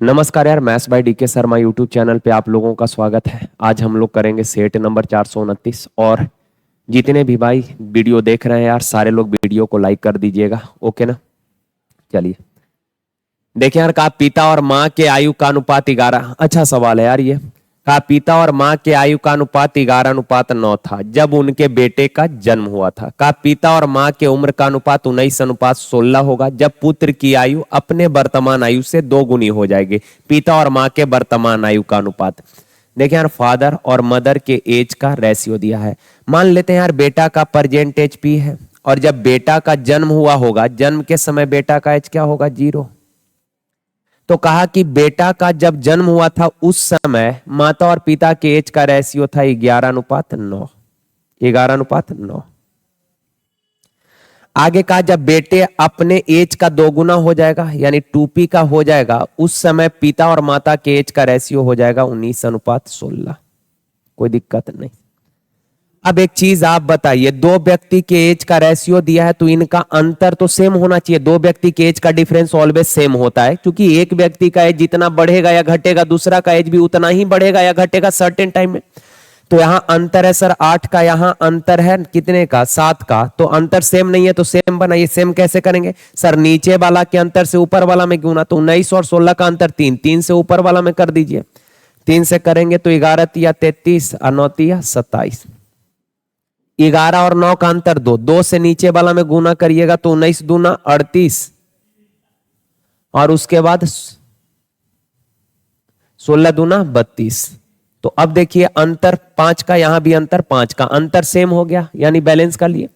नमस्कार यार, maths by DK Sharma YouTube channel पे आप लोगों का स्वागत है। आज हम लोग करेंगे सेट नंबर 429। और जितने भी भाई वीडियो देख रहे हैं यार, सारे लोग वीडियो को लाइक कर दीजिएगा। ओके ना? चलिए देखिए यार, कहा पिता और माँ के आयु का अनुपात 11। अच्छा सवाल है यार ये। कहा पिता और माँ के आयु का अनुपात 11:9 था जब उनके बेटे का जन्म हुआ था। कहा पिता और माँ के उम्र का अनुपात 19:16 होगा जब पुत्र की आयु अपने वर्तमान आयु से 2 गुनी हो जाएगी। पिता और माँ के वर्तमान आयु का अनुपात। देखिए यार, फादर और मदर के एज का रेशियो दिया है। मान लेते हैं यार बेटा का प्रेजेंट एज पी है, और जब बेटा का जन्म हुआ होगा, जन्म के समय बेटा का एज क्या होगा? 0। तो कहा कि बेटा का जब जन्म हुआ था उस समय माता और पिता के एज का रेशियो था 11:9। 11:9। आगे कहा जब बेटे अपने एज का 2 गुना हो जाएगा यानी 2p का हो जाएगा, उस समय पिता और माता के एज का रेशियो हो जाएगा 19:16। कोई दिक्कत नहीं। अब एक चीज आप बताइए, दो व्यक्ति के एज का रेशियो दिया है तो इनका अंतर तो सेम होना चाहिए। दो व्यक्ति के एज का डिफरेंस ऑलवेज सेम होता है, क्योंकि एक व्यक्ति का एज जितना बढ़ेगा या घटेगा, दूसरा का एज भी उतना ही बढ़ेगा या घटेगा सर्टेन टाइम में। तो यहां अंतर है सर 8 का, यहां अंतर है कितने का? 7 का। तो अंतर सेम नहीं है तो सेम बनाइए। सेम कैसे करेंगे सर? नीचे वाला के अंतर से ऊपर वाला में गुना, तो 19 और 16 का अंतर 3, 3 से ऊपर वाला में कर दीजिए। 3 से करेंगे तो 11 तिया 33 और 9 तिया 27। 11 और 9 का अंतर 2, 2 से नीचे वाला में गुना करिएगा तो 19 दूना 38, और उसके बाद 16 दूना 32। तो अब देखिए अंतर 5 का, यहां भी अंतर 5 का, अंतर सेम हो गया यानी बैलेंस कर लिए।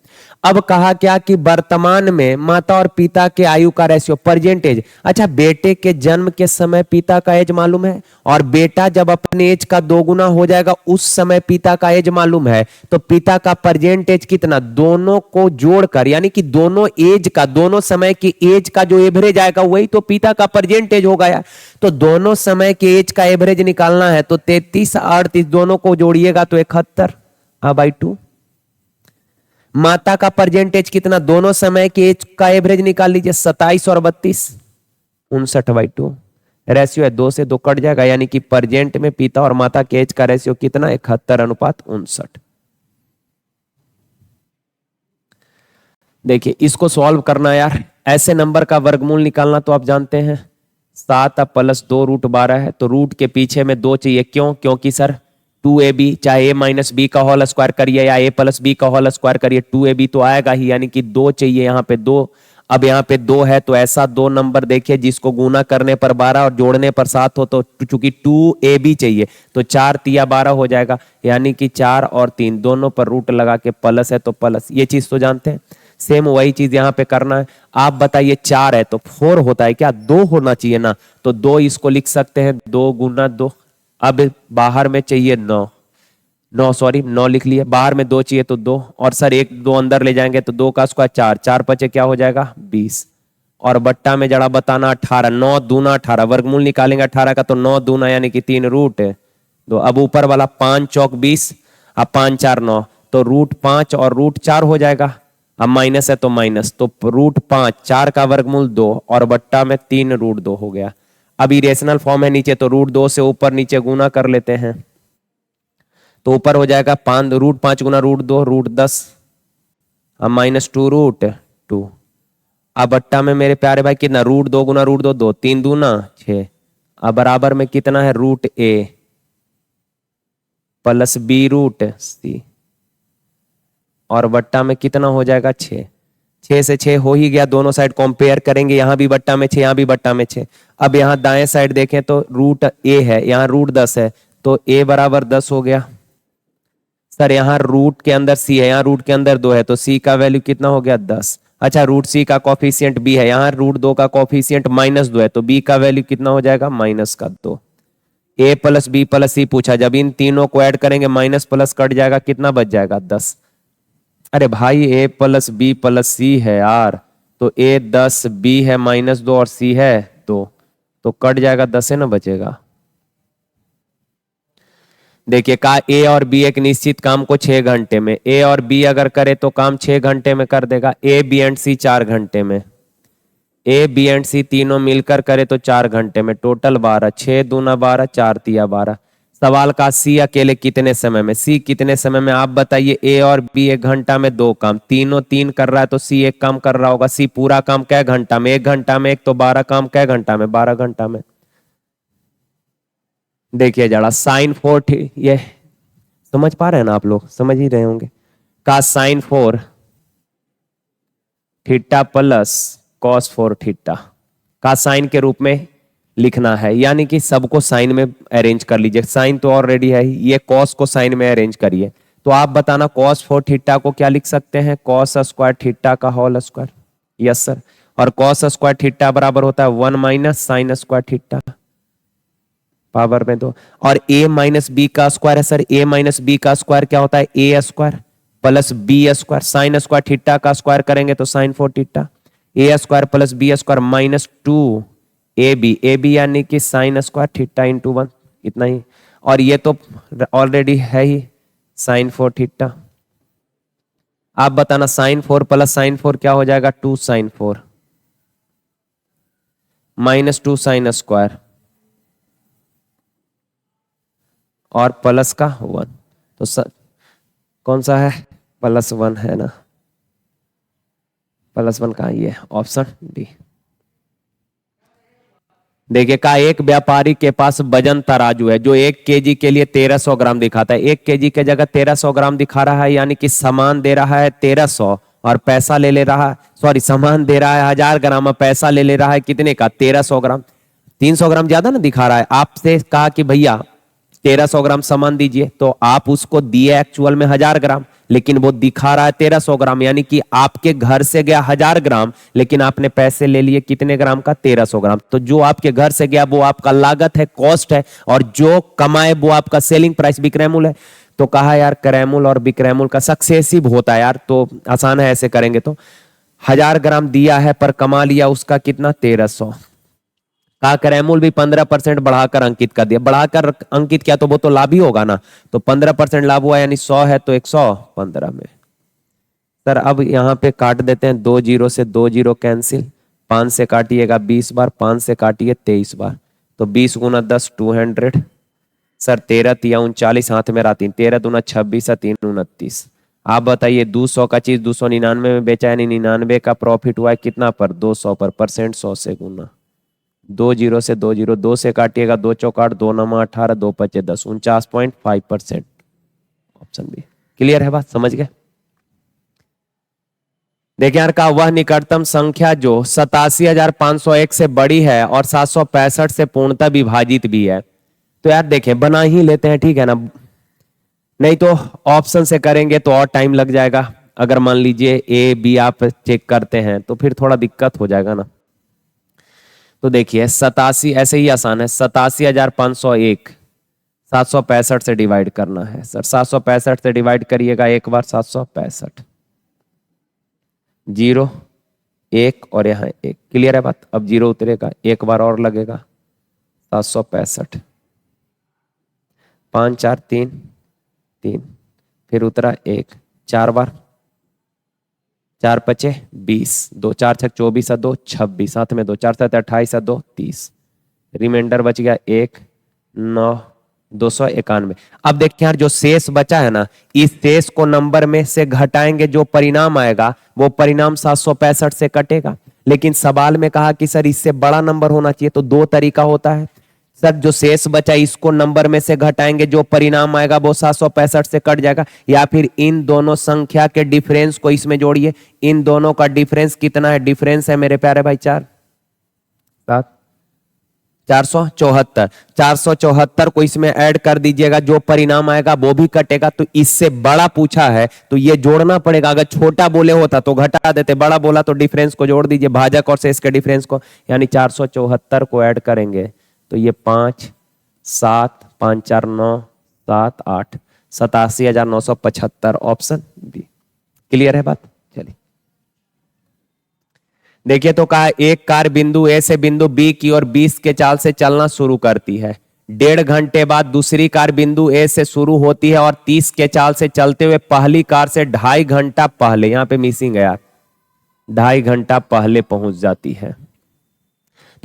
अब कहा क्या कि वर्तमान में माता और पिता के आयु का रेशियो परसेंटेज। अच्छा, बेटे के जन्म के समय पिता का एज मालूम है, और बेटा जब अपने एज का 2 गुना हो जाएगा उस समय पिता का एज मालूम है। तो पिता का परसेंटेज कितना? दोनों को जोड़कर यानी कि दोनों एज का, दोनों समय की एज का जो एवरेज आएगा वही तो पिता का परसेंटेज हो गया। तो दोनों समय के एज का एवरेज निकालना है तो 33 38 दोनों को जोड़िएगा तो 71 बाई 2। माता का परसेंटेज कितना? दोनों समय के एज का एवरेज निकाल लीजिए, 27 और 32, 59/2। रेशियो है 2 से 2 कट जाएगा, यानी कि परजेंट में पिता और माता के एज का रेशियो कितना? 71:59। देखिए इसको सॉल्व करना यार, ऐसे नंबर का वर्गमूल निकालना तो आप जानते हैं। 7 + 2 √12 है, तो रूट के पीछे में 2 चाहिए। क्यों? क्योंकि सर 2ab चाहे a - b का होल स्क्वायर करिए या a + b का होल स्क्वायर करिए, 2ab तो आएगा ही, यानी कि 2 चाहिए यहाँ पे 2। अब यहाँ पे 2 है तो ऐसा 2 नंबर देखिए जिसको गुना करने पर 12 और जोड़ने पर 7 हो। तो चूंकि 2ab चाहिए तो 4 तिया 12 हो जाएगा, यानी कि 4 और 3 दोनों पर रूट लगा के प्लस है तो प्लस। ये चीज तो जानते हैं। सेम वही चीज यहाँ पे करना है। आप बताइए 4 है तो 4 होता है क्या? 2 होना चाहिए ना, तो 2 इसको लिख सकते हैं 2 × 2। अब बाहर में चाहिए 9, 9 लिख लिए। बाहर में 2 चाहिए तो 2, और सर 1 2 अंदर ले जाएंगे तो 2 का स्क्वायर 4, 4 5 क्या हो जाएगा? 20। और बट्टा में जड़ा बताना 18, 9 दूना 18, वर्गमूल निकालेंगे 18 का तो 9 दूना यानी कि 3 रूट है 2। अब ऊपर वाला 5 चौक 20, अब 5 4 9, तो √5 और √4 हो जाएगा। अब माइनस है तो माइनस, तो √5, 4 का वर्गमूल 2 और बट्टा में 3 √2 हो गया। अब इरेशनल फॉर्म है नीचे, तो √2 से ऊपर नीचे गुना कर लेते हैं, तो ऊपर हो जाएगा 5 √5 गुना √2 √10, अब -2 √2। अब बट्टा में मेरे प्यारे भाई कितना? √2 गुना √2 2, 3 दूना 6। अब बराबर में कितना है? √a + b √c, और बट्टा में कितना हो जाएगा? 6। 6 से 6 हो ही गया, दोनों साइड कंपेयर करेंगे, यहां भी बट्टा में 6 यहां भी बट्टा में 6। अब यहां दाएं साइड देखें तो √a है, यहां √10 है, तो a बराबर 10 हो गया। सर यहाँ रूट के अंदर c है, यहाँ रूट के अंदर 2 है, तो c का वैल्यू कितना हो गया? 10। अच्छा, √c का कॉफिशिएंट b है, यहाँ √2 का कॉफिशिएंट -2 है, तो b का वैल्यू कितना हो जाएगा? -2। a + b + c पूछा, जब इन तीनों को ऐड करेंगे माइनस प्लस कट जाएगा, कितना बच जाएगा? 10। अरे भाई a + b + c है यार, तो a 10, b है -2 और c है 2, तो कट जाएगा 10 है ना, बचेगा। देखिए कहा ए और बी एक निश्चित काम को 6 घंटे में, ए और बी अगर करे तो काम 6 घंटे में कर देगा, ए बी एंड सी 4 घंटे में। ए बी एंड सी तीनों मिलकर करे तो 4 घंटे में, टोटल 12, 6 दूना 12, 4 तिया 12। सवाल का सी अकेले कितने समय में, सी कितने समय में आप बताइए। ए और बी 1 घंटा में 2 काम, तीनों 3 कर रहा है तो सी 1 काम कर रहा होगा। सी पूरा काम कै घंटा में, 1 घंटा में, एक तो 12 काम कै घंटा में, 12 घंटा में। देखिए जरा साइन 4 ये समझ पा रहे हैं ना आप लोग, समझ ही रहे होंगे। का sine 4 theta plus cos 4 theta का साइन के रूप में लिखना है, यानी कि सबको साइन में अरेंज कर लीजिए। साइन तो ऑलरेडी है, ये कॉस को साइन में अरेंज करिए। तो आप बताना कॉस 4 थीटा को क्या लिख सकते हैं, कॉस स्क्वायर थीटा का होल स्क्वायर। Yes sir. और कॉस स्क्वायर थीटा बराबर होता है 1 minus sine square theta power में 2। और a माइनस बी का स्क्वायर है सर, a माइनस बी का स्क्वायर क्या होता है, a square plus B square. Sine square theta का स्क्वायर करेंगे तो sine 4 theta, a square plus B square minus 2 A B यानी कि साइन स्क्वायर थीटा इंटू 1, इतना ही। और ये तो ऑलरेडी है ही साइन 4 थीटा। आप बताना साइन 4 प्लस साइन 4 क्या हो जाएगा, 2 साइन 4 माइनस 2 साइन स्क्वायर और प्लस का 1। तो कौन सा है, प्लस 1 है ना, प्लस 1 कहाँ, ये ऑप्शन डी। देखिए का एक व्यापारी के पास वजन तराजू है जो 1 केजी के लिए 1300 ग्राम दिखाता है। 1 केजी के जगह 1300 ग्राम दिखा रहा है, यानी कि सामान दे रहा है 1300 और पैसा ले रहा है, सॉरी सामान दे रहा है 1000 ग्राम और पैसा ले रहा है कितने का, 1300 ग्राम। 300 ग्राम ज्यादा ना दिखा रहा है। आपसे कहा कि भैया 1300 ग्राम सामान दीजिए, तो आप उसको दिए एक्चुअल में 1000 ग्राम, लेकिन वो दिखा रहा है 1300 ग्राम, यानी कि आपके घर से गया 1000 ग्राम, लेकिन आपने पैसे ले लिए कितने ग्राम का, 1300 ग्राम। तो जो आपके घर से गया वो आपका लागत है, कॉस्ट है, और जो कमाए वो आपका सेलिंग प्राइस, विक्रय मूल्य है। तो कहा यार क्रय मूल्य और विक्रय मूल्य का सक्सेसिव होता है यार, तो आसान है ऐसे करेंगे। तो 1000 ग्राम दिया है पर कमा लिया उसका कितना, 1300। का क्रय मूल्य भी 15% बढ़ाकर अंकित कर दिया, बढ़ाकर अंकित किया तो वो तो लाभ ही होगा ना। तो 15% लाभ हुआ, यानी 100 है तो 115 में। सर अब यहाँ पे काट देते हैं, 2 जीरो से 2 जीरो कैंसिल, 5 से काटिएगा 20 बार, 5 से काटिए 23 बार, तो 20 गुना 10 200। सर 13 तिया 39, हाथ में रहा 3, 13 दूना 26 है 3 29। आप बताइए 200 का चीज 299 में बेचा, यानी 99 का प्रॉफिट हुआ है कितना पर, 200 पर। परसेंट 100 से गुना, 2 जीरो से 2 जीरो, 2 से काटिएगा 2 चौकाट 2 9 18, 2 पचे 10, 49.5%। Option B. क्लियर है बात, समझ गए। देखिए यार का वह निकटतम संख्या जो 87,501 से बड़ी है और 765 से पूर्णतः विभाजित भी है। तो यार देखें बना ही लेते हैं, ठीक है ना, नहीं तो ऑप्शन से करेंगे तो और टाइम लग जाएगा। अगर मान लीजिए ए बी आप चेक करते हैं तो फिर थोड़ा दिक्कत हो जाएगा ना। तो देखिए 87 ऐसे ही आसान है, 87,501 765 से डिवाइड करना है। सर 765 से डिवाइड करिएगा एक बार, 765 0 1 और यहाँ 1। क्लियर है बात। अब 0 उतरेगा, एक बार और लगेगा, 765 5 4 3 3, फिर उतरा 1, 4 बार, 4 पचे 20, 2 4 6 24 है 2 26, साथ में 2 4 7 28 है 2 30, रिमाइंडर बच गया 1 9 291। अब देखिए यार जो शेष बचा है ना, इस शेष को नंबर में से घटाएंगे, जो परिणाम आएगा वो परिणाम 765 से कटेगा। लेकिन सवाल में कहा कि सर इससे बड़ा नंबर होना चाहिए, तो 2 तरीका होता है। सर जो शेष बचा इसको नंबर में से घटाएंगे, जो परिणाम आएगा वो 765 से कट जाएगा, या फिर इन दोनों संख्या के डिफरेंस को इसमें जोड़िए। इन दोनों का डिफरेंस कितना है, डिफरेंस है मेरे प्यारे भाई 4 7 474। 474 को इसमें ऐड कर दीजिएगा, जो परिणाम आएगा वो भी कटेगा। तो इससे बड़ा पूछा है तो ये जोड़ना पड़ेगा। अगर छोटा बोले होता तो घटा देते, बड़ा बोला तो डिफरेंस को जोड़ दीजिए, भाजक और शेष के डिफरेंस को, यानी 474 को ऐड करेंगे तो ये 5 7 5 4 9 7 8 87,975। Option B. क्लियर है बात। चलिए देखिए तो कहा एक कार बिंदु ए से बिंदु बी की ओर 20 के चाल से चलना शुरू करती है। 1.5 घंटे बाद दूसरी कार बिंदु ए से शुरू होती है और 30 के चाल से चलते हुए पहली कार से 2.5 घंटा पहले, यहां पे मिसिंग है यार, 2.5 घंटा पहले पहुंच जाती है।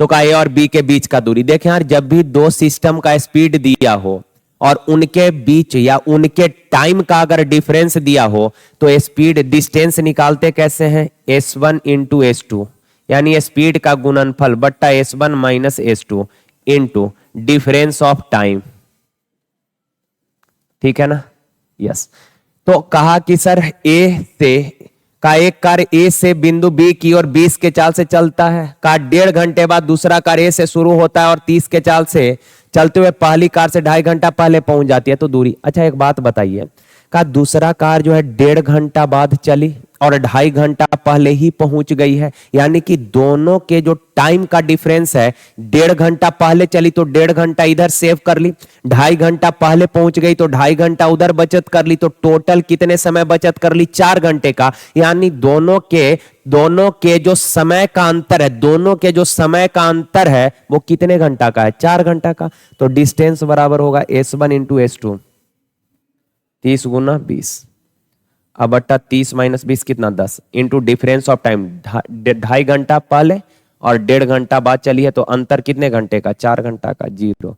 तो का ए और बी के बीच का दूरी। देखें यार, जब भी दो सिस्टम का स्पीड दिया हो और उनके बीच या उनके टाइम का अगर डिफरेंस दिया हो तो स्पीड डिस्टेंस निकालते कैसे हैं, s1 इंटू s2, यानी स्पीड का गुणनफल बट्टा s1 minus s2 into difference of time. ठीक है ना, यस। तो कहा कि सर ए से का एक कार ए से बिंदु बी की और 20 के चाल से चलता है, का 1.5 घंटे बाद दूसरा कार ए से शुरू होता है और 30 के चाल से चलते हुए पहली कार से 2.5 घंटा पहले पहुंच जाती है, तो दूरी। अच्छा एक बात बताइए, का दूसरा कार जो है 1.5 घंटा बाद चली और 2.5 घंटा पहले ही पहुंच गई है, यानी कि दोनों के जो टाइम का डिफरेंस है, 1.5 घंटा पहले चली तो 1.5 घंटा इधर सेव कर ली, 2.5 घंटा पहले पहुंच गई तो 2.5 घंटा उधर बचत कर ली, तो टोटल कितने समय बचत कर ली, 4 घंटे का। यानी दोनों के जो समय का अंतर है, दोनों के जो समय का अंतर है वो कितने घंटा का है, 4 घंटा का। तो डिस्टेंस बराबर होगा s1 इंटू s2, 30 गुना 20, अब बट्टा 30 माइनस 20 कितना 10, इंटू डिफरेंस ऑफ टाइम, 2.5 घंटा पहले और 1.5 घंटा बाद चली है, तो अंतर कितने घंटे का, 4 घंटा का। 0,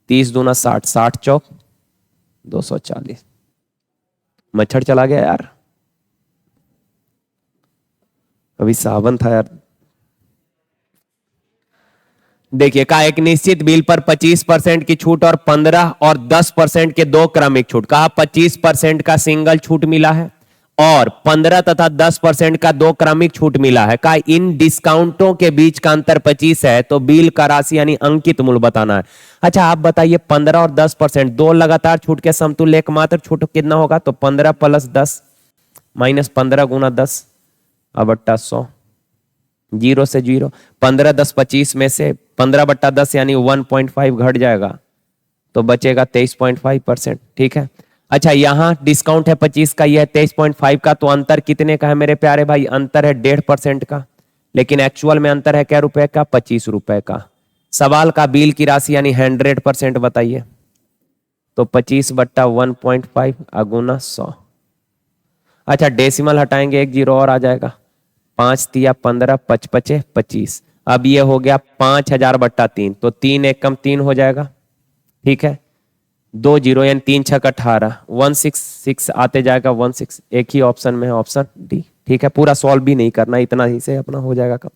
30 दूना 60, 60 चौक 240। मच्छर चला गया यार, अभी सावन था यार। देखिए, कहा एक निश्चित बिल पर 25% की छूट और 15 और 10% के दो क्रमिक छूट। कहा 25% का सिंगल छूट मिला है और 15 तथा 10% का दो क्रमिक छूट मिला है। कहा इन डिस्काउंटों के बीच का अंतर 25 है, तो बिल का राशि यानी अंकित मूल्य बताना है। अच्छा आप बताइए, 15 और 10%, दो लगातार छूट के समतुल्य एकमात्र छूट कितना होगा, तो 15 प्लस 10 माइनस 15 गुना 10 अब बट्टा 100, 0 से 0, 15 10 25 में से 15 बट्टा 10 यानी 1.5 घट जाएगा, तो बचेगा 23.5%। ठीक है। अच्छा यहां डिस्काउंट है 25 का, यह 23.5 का, तो अंतर कितने का है मेरे प्यारे भाई, अंतर है 1.5% का, लेकिन एक्चुअल में अंतर है क्या रुपए का, 25 रुपए का। सवाल का बिल की राशि यानी 100% बताइए, तो 25 बट्टा 1.5 अगुना 100। अच्छा डेसिमल हटाएंगे, एक जीरो और आ जाएगा, 5 तिया 15, 5 पचे 25। अब ये हो गया 5000 बट्टा 3, तो 3 एक कम 3 हो जाएगा। ठीक है, 2 जीरो यानी 3 छक 18, 166 आते जाएगा 16, एक ही ऑप्शन में है, ऑप्शन डी। ठीक है, पूरा सॉल्व भी नहीं करना, इतना ही से अपना हो जाएगा कम।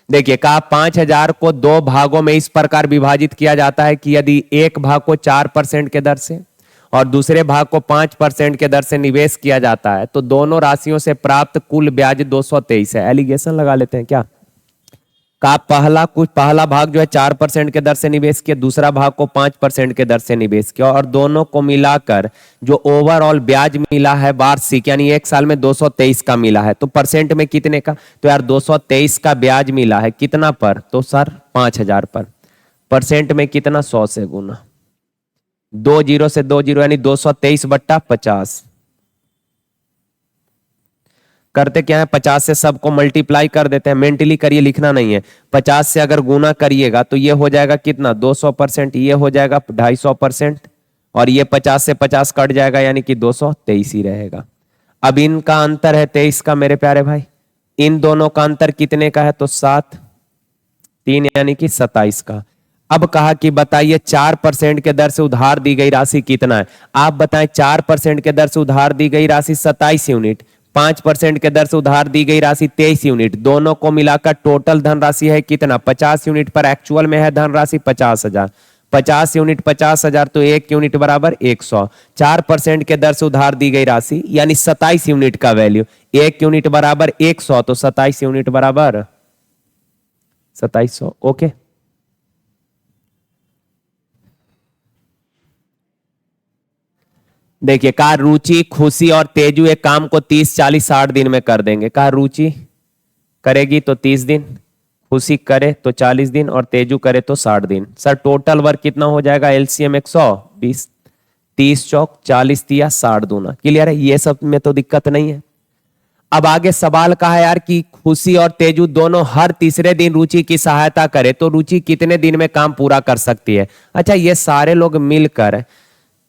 देखिए कहा 5000 को दो भागों में इस प्रकार विभाजित किया जाता है कि यदि एक भाग को 4% के दर से और दूसरे भाग को 5% के दर से निवेश किया जाता है, तो दोनों राशियों से प्राप्त कुल ब्याज 223 है। एलिगेशन लगा लेते हैं क्या, का पहला भाग जो है 4% के दर से निवेश किया, दूसरा भाग को 5% के दर से निवेश किया, और दोनों को मिलाकर जो ओवरऑल ब्याज मिला है वार्षिक यानी एक साल में 223 का मिला है। तो परसेंट में कितने का, तो यार 223 का ब्याज मिला है कितना पर, तो सर 5000 पर। परसेंट में कितना, 100 से गुना, 2 जीरो से 2 जीरो यानी 223 बट्टा 50। करते क्या है, 50 से सबको मल्टीप्लाई कर देते हैं, मेंटली करिए, लिखना नहीं है। 50 से अगर गुना करिएगा तो ये हो जाएगा कितना, 200%, ये हो जाएगा 250%, और ये 50 से 50 कट जाएगा यानी कि 223 ही रहेगा। अब इनका अंतर है 23 का मेरे प्यारे भाई, इन दोनों का अंतर कितने का है, तो 7, 3 यानी कि 27 का। अब कहा कि बताइए 4% के दर से उधार दी गई राशि कितना है। आप बताएं, 4% के दर से उधार दी गई राशि 27 यूनिट, 5% के दर से उधार दी गई राशि 23 यूनिट, दोनों को मिलाकर टोटल धनराशि है कितना, 50 यूनिट पर एक्चुअल में है धनराशि 50,000। 50 यूनिट 50,000, तो 1 यूनिट बराबर 100। 4% के दर से उधार दी गई राशि यानी 27 यूनिट का वैल्यू, 1 यूनिट बराबर 100, तो 27 यूनिट बराबर 2700। ओके, देखिए कहा रुचि, खुशी और तेजू एक काम को 30, 40, 60 दिन में कर देंगे। कहा रुचि करेगी तो 30 दिन, खुशी करे तो 40 दिन और तेजू करे तो 60 दिन। सर टोटल वर्क कितना हो जाएगा, एलसीएम 120, 30 चौक 40 तिया 60 दूना। क्लियर है, ये सब में तो दिक्कत नहीं है। अब आगे सवाल कहा है यार कि खुशी और तेजू दोनों हर तीसरे दिन रुचि की सहायता करे तो रुचि कितने दिन में काम पूरा कर सकती है। अच्छा ये सारे लोग मिलकर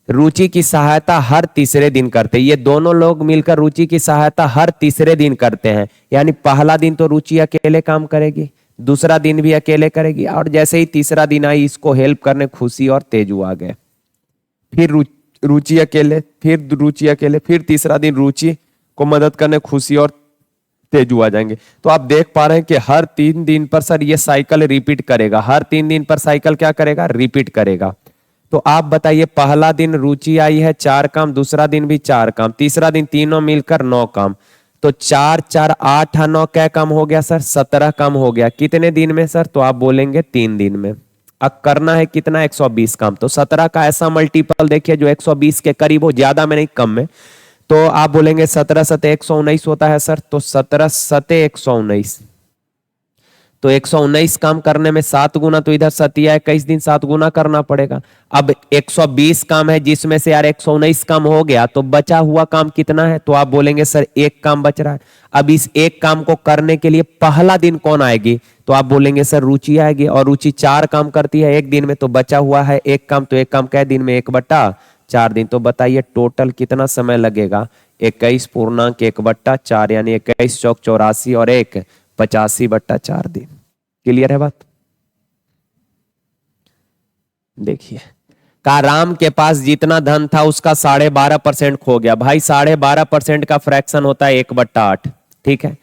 रुचि की सहायता हर तीसरे दिन करते हैं, ये दोनों लोग मिलकर रुचि की सहायता हर तीसरे दिन करते हैं, यानी पहला दिन तो रुचि अकेले काम करेगी, दूसरा दिन भी अकेले करेगी, और जैसे ही तीसरा दिन आई इसको हेल्प करने खुशी और तेजू आ गए। फिर रुचि अकेले, फिर रुचि अकेले, फिर तीसरा दिन रुचि को मदद करने खुशी और तेजू आ जाएंगे। तो आप देख पा रहे हैं कि हर 3 दिन पर सर ये साइकिल रिपीट करेगा, हर 3 दिन पर साइकिल क्या करेगा, रिपीट करेगा। तो आप बताइए, पहला दिन रुचि आई है 4 काम, दूसरा दिन भी 4 काम, तीसरा दिन तीनों मिलकर 9 काम। तो 4 4 8 9 क्या काम हो गया सर, 17 काम हो गया। कितने दिन में सर, तो आप बोलेंगे 3 दिन में। अब करना है कितना, 120 काम। तो 17 का ऐसा मल्टीपल देखिए जो 120 के करीब हो, ज्यादा में नहीं कम में। तो आप बोलेंगे 17 सते 119 होता है सर, तो 17 सते 119, तो 119 काम करने में 7 गुना, तो इधर सतिया 21 दिन 7 गुना करना पड़ेगा। अब 120 काम है जिसमें से यार 119 काम हो गया, तो बचा हुआ काम कितना है, तो आप बोलेंगे सर 1 काम बच रहा है। अब इस 1 काम को करने के लिए पहला दिन कौन आएगी, तो आप बोलेंगे सर रुचि आएगी, और रुचि 4 काम करती है 1 दिन में, तो बचा हुआ है 1 काम, तो 1 काम क्या दिन में, 1/4 दिन। तो बताइए टोटल कितना समय लगेगा, 21.1/4 यानी 21 चौक 84 और 1 85/4 दिन। क्लियर है बात। देखिए, का राम के पास जितना धन था उसका 12.5% खो गया। भाई 12.5% का फ्रैक्शन होता है 1/8, ठीक है।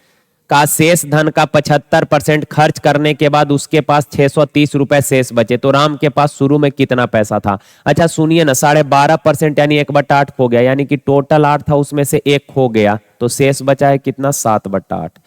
का शेष धन का 75% खर्च करने के बाद उसके पास 630 रुपए शेष बचे। तो राम के पास शुरू में कितना पैसा था। अच्छा सुनिए ना, 12.5% यानी 1/8 खो गया, यानी कि टोटल 8 था उसमें से 1 खो गया, तो शेष बचा है कितना, 7/8।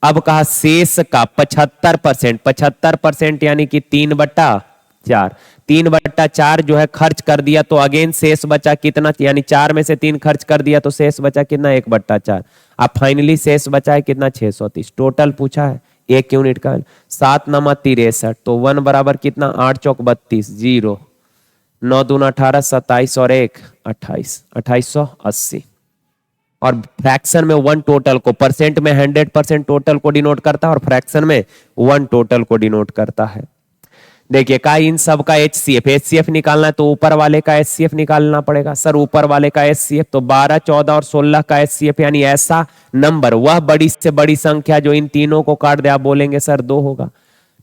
अब कहा शेष का 75%, 75% यानी कि 3/4, 3/4 जो है खर्च कर दिया, तो अगेन शेष बचा कितना, यानी 4 में से 3 खर्च कर दिया, तो शेष बचा कितना, 1/4। अब फाइनली शेष बचा है कितना, 630। टोटल पूछा है 1 यूनिट का, 7 नमा 63, तो 1 बराबर कितना, 8 चौक 32, 0, 9 दूना 18, 27 और 1 28, 2880। और फ्रैक्शन में 1 टोटल को, परसेंट में 100% टोटल को डिनोट करता है, और फ्रैक्शन में 1 टोटल को डिनोट करता है। देखिए का इन सब का एचसीएफ निकालना है, तो ऊपर वाले का एचसीएफ निकालना पड़ेगा। सर ऊपर वाले का एचसीएफ, तो 12, 14 और 16 का एचसीएफ, यानी ऐसा नंबर, वह बड़ी से बड़ी संख्या जो इन तीनों को काट दे, आप बोलेंगे सर 2 होगा।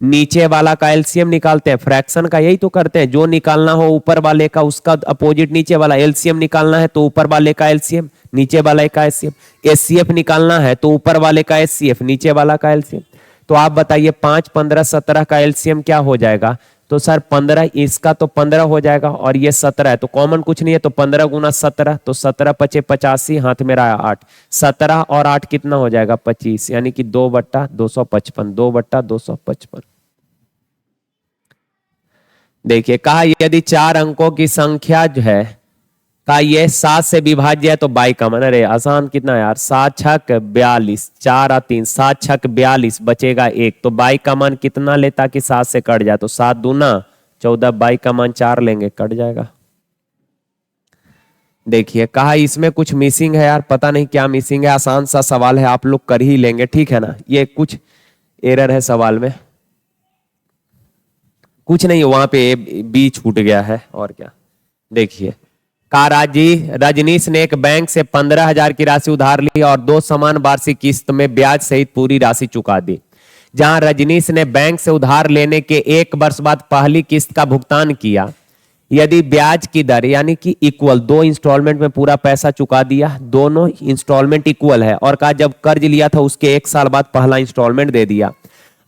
नीचे वाला का एलसीएम निकालते हैं, फ्रैक्शन का यही तो करते हैं, जो निकालना हो ऊपर वाले का उसका अपोजिट नीचे वाला। एलसीएम निकालना है तो ऊपर वाले का एलसीएम, नीचे वाले का एचसीएफ। एचसीएफ निकालना है तो ऊपर वाले का एचसीएफ, नीचे वाला का एलसीएम। तो आप बताइए 5, 15, 17 का एलसीएम क्या हो जाएगा, तो सर 15, इसका तो 15 हो जाएगा, और ये 17 है, तो कॉमन कुछ नहीं है, तो 15 गुना 17, तो 17 पचे 85, हाथ में रहा 8, 17 और 8 कितना हो जाएगा, 25, यानी कि 2/255, 2/255। देखिए कहा यदि 4 अंकों की संख्या जो है का ये 7 से विभाज्य है, तो बाई का मन, अरे आसान कितना यार, 7 छक 42, 4 और 3, 7 छक 42, बचेगा 1, तो बाई का मान कितना लेता कि 7 से कट जाए, तो 7 दूना 14, बाई का मान 4 लेंगे, कट जाएगा। देखिए कहा इसमें कुछ मिसिंग है यार, पता नहीं क्या मिसिंग है, आसान सा सवाल है, आप लोग कर ही लेंगे, ठीक है ना। ये कुछ एरर है सवाल में, कुछ नहीं, वहां पे बी छूट गया है, और क्या। देखिए रजनीश ने एक बैंक से 15,000 की राशि उधार ली और 2 समान वार्षिक किस्त में ब्याज सहित पूरी राशि चुका दी। जहां रजनीश ने बैंक से उधार लेने के 1 वर्ष बाद पहली किस्त का भुगतान किया, यदि ब्याज की दर यानी कि इक्वल, 2 इंस्टॉलमेंट में पूरा पैसा चुका दिया, दोनों इंस्टॉलमेंट इक्वल है, और कहा जब कर्ज लिया था उसके 1 साल बाद पहला इंस्टॉलमेंट दे दिया।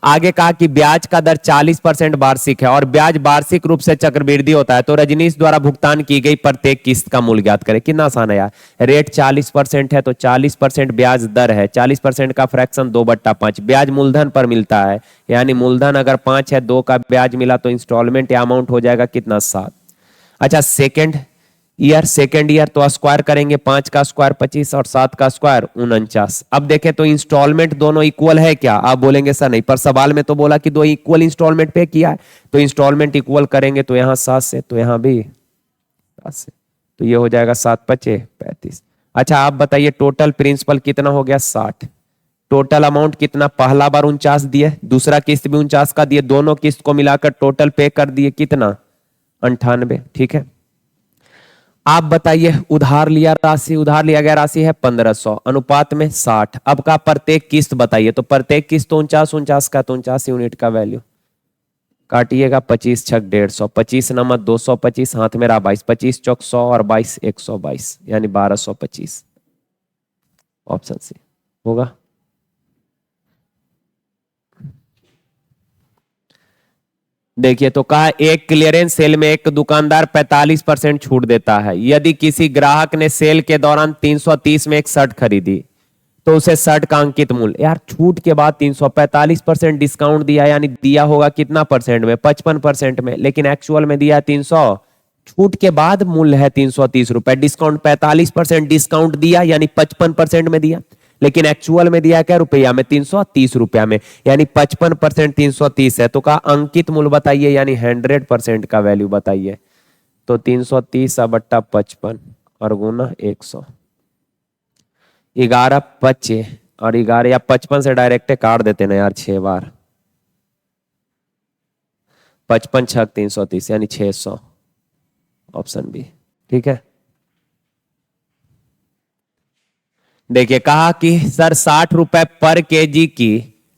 आगे कहा कि ब्याज का दर 40% वार्षिक है और ब्याज वार्षिक रूप से चक्रवृद्धि होता है, तो रजनीश द्वारा भुगतान की गई प्रत्येक किस्त का मूल्य ज्ञात करें। कितना आसान है यार, रेट 40% है तो 40% ब्याज दर है, 40% का फ्रैक्शन 2/5, ब्याज मूलधन पर मिलता है, यानी मूलधन अगर 5 है, 2 का ब्याज मिला, तो इंस्टॉलमेंट या अमाउंट हो जाएगा कितना, 7। अच्छा सेकेंड ईयर तो स्क्वायर करेंगे, 5 का स्क्वायर 25 और 7 का स्क्वायर 49। अब देखें तो इंस्टॉलमेंट दोनों इक्वल है क्या, आप बोलेंगे सर नहीं, पर सवाल में तो बोला कि 2 इक्वल इंस्टॉलमेंट पे किया है, तो इंस्टॉलमेंट इक्वल करेंगे, तो यहाँ 7 से, तो यहाँ भी 7 से, तो ये हो जाएगा 7 पचे 35। अच्छा आप बताइए टोटल प्रिंसिपल कितना हो गया, 60। टोटल अमाउंट कितना, पहला बार 49 दिए, दूसरा किस्त भी 49 का दिए, दोनों किस्त को मिलाकर टोटल पे कर दिए कितना, 98, ठीक है। आप बताइए, उधार लिया राशि, उधार लिया गया राशि है 1500, अनुपात में 60। अब का प्रत्येक किस्त बताइए, तो प्रत्येक किस्त तो 49 का, तो 49 यूनिट का वैल्यू काटिएगा। 25 छक 150, 25 नमत 225, हाथ में रहा 22, 25 चौक 100 और 22 122, यानी 1225। ऑप्शन सी होगा। देखिए, तो कहा एक क्लियरेंस सेल में एक दुकानदार 45% छूट देता है। यदि किसी ग्राहक ने सेल के दौरान 330 में एक शर्ट खरीदी, तो उसे शर्ट का अंकित मूल्य, यार छूट के बाद 345% डिस्काउंट दिया, यानी दिया होगा कितना परसेंट में, 55% में, लेकिन एक्चुअल में दिया 300। छूट के बाद मूल्य है 330 रुपए, डिस्काउंट 45% डिस्काउंट दिया, यानी 55% में दिया, लेकिन एक्चुअल में दिया क्या रुपया में, 330 रुपया में, यानी 55% 330 है। तो कहा अंकित मूल्य बताइए, यानी 100% का वैल्यू बताइए। तो 330 बट्टा 55 और गुना 100, 11 25 और 11, या 55 से डायरेक्ट काट देते ना यार 6 बार, 55 छक 330 यानी 600, ऑप्शन बी। ठीक है। देखिए, कहा कि सर 60 रुपए पर केजी की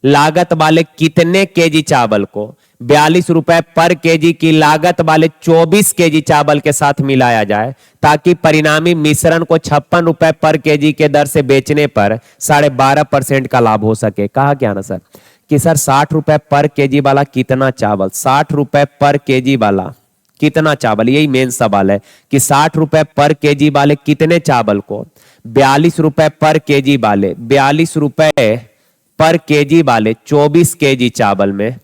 लागत वाले कितने केजी चावल को 42 रुपए पर केजी की लागत वाले 24 केजी चावल के साथ मिलाया जाए, ताकि परिणामी मिश्रण को 56 रुपए पर केजी के दर से बेचने पर 12.5% का लाभ हो सके। कहा क्या ना सर, कि सर 60 रुपए पर केजी वाला कितना चावल, 60 रुपए पर केजी वाला कितना चावल, यही मेन सवाल है कि 60 रुपए पर केजी वाले कितने चावल को 42 रुपए पर केजी वाले, 42 रुपए पर केजी वाले 24 केजी चावल में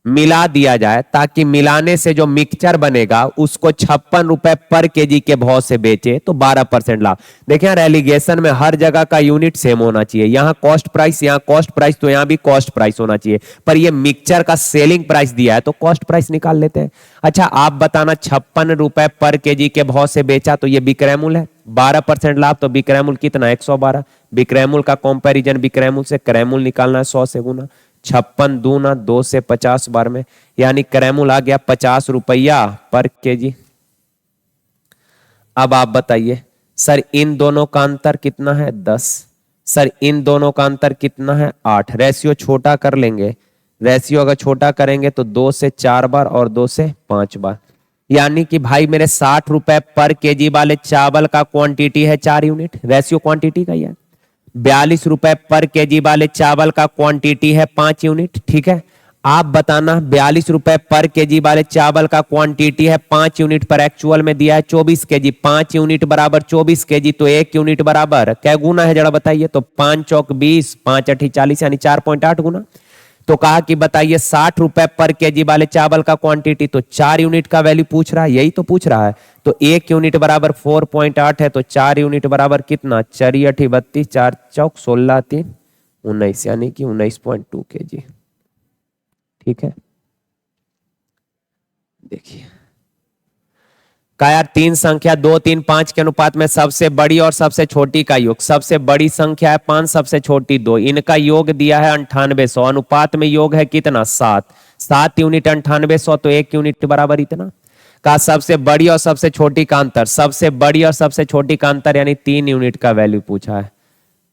मिला दिया जाए, ताकि मिलाने से जो मिक्सचर बनेगा उसको 56 रुपए पर केजी के भाव से बेचे, तो 12% लाभ। देखिए यार, एलिगेशन में हर जगह का यूनिट सेम होना चाहिए, यहाँ कॉस्ट प्राइस, यहाँ कॉस्ट प्राइस, तो यहाँ भी कॉस्ट प्राइस होना चाहिए, पर ये मिक्सचर का सेलिंग प्राइस दिया है तो कॉस्ट प्राइस निकाल लेते हैं। अच्छा आप बताना, 56 रुपए पर केजी के भाव से बेचा, तो ये विक्रय मूल्य है, 12% लाभ, तो विक्रय मूल्य कितना, 112। विक्रय मूल्य का कंपैरिजन विक्रय मूल्य से क्रय मूल्य निकालना है 100 से गुना, 56 दूना 2 से 50 बार में, यानी क्रय मूल्य आ गया 50 रुपया पर केजी। अब आप बताइए सर इन दोनों का अंतर कितना है, 10। सर इन दोनों का अंतर कितना है, 8। रेशियो छोटा कर लेंगे, रेशियो अगर छोटा करेंगे तो 2 से 4 बार और 2 से 5 बार, यानी कि भाई मेरे 60 रुपए पर केजी वाले चावल का क्वांटिटी है 4 यूनिट, रेशियो क्वांटिटी का ही है। 42 रुपए पर केजी वाले चावल का क्वांटिटी है 5 यूनिट। ठीक है, आप बताना 42 रुपए पर केजी वाले चावल का क्वांटिटी है 5 यूनिट, पर एक्चुअल में दिया है 24 केजी, 5 यूनिट बराबर 24 केजी, तो 1 यूनिट बराबर क्या गुना है जरा बताइए, तो 5 चौक 20, 5 अठी 40, यानी 4.8 गुना। तो कहा कि बताइए 60 रुपए पर केजी वाले चावल का क्वांटिटी, तो 4 यूनिट का वैल्यू पूछ रहा है, यही तो पूछ रहा है, तो 1 यूनिट बराबर 4.8 है, तो 4 यूनिट बराबर कितना, 4 अठी 32, 4 चौक 16 3 19, यानी कि 19.2 केजी। ठीक है, देखिए का यार 3 संख्या 2 3 5 के अनुपात में सबसे बड़ी और सबसे छोटी का योग, सबसे बड़ी संख्या है 5, सबसे छोटी 2, इनका योग दिया है 9800, अनुपात में योग है कितना, 7। 7 यूनिट 9800, तो 1 यूनिट बराबर इतना। का सबसे बड़ी और सबसे छोटी का अंतर, सबसे बड़ी और सबसे छोटी का अंतर यानी 3 यूनिट का वैल्यू पूछा है।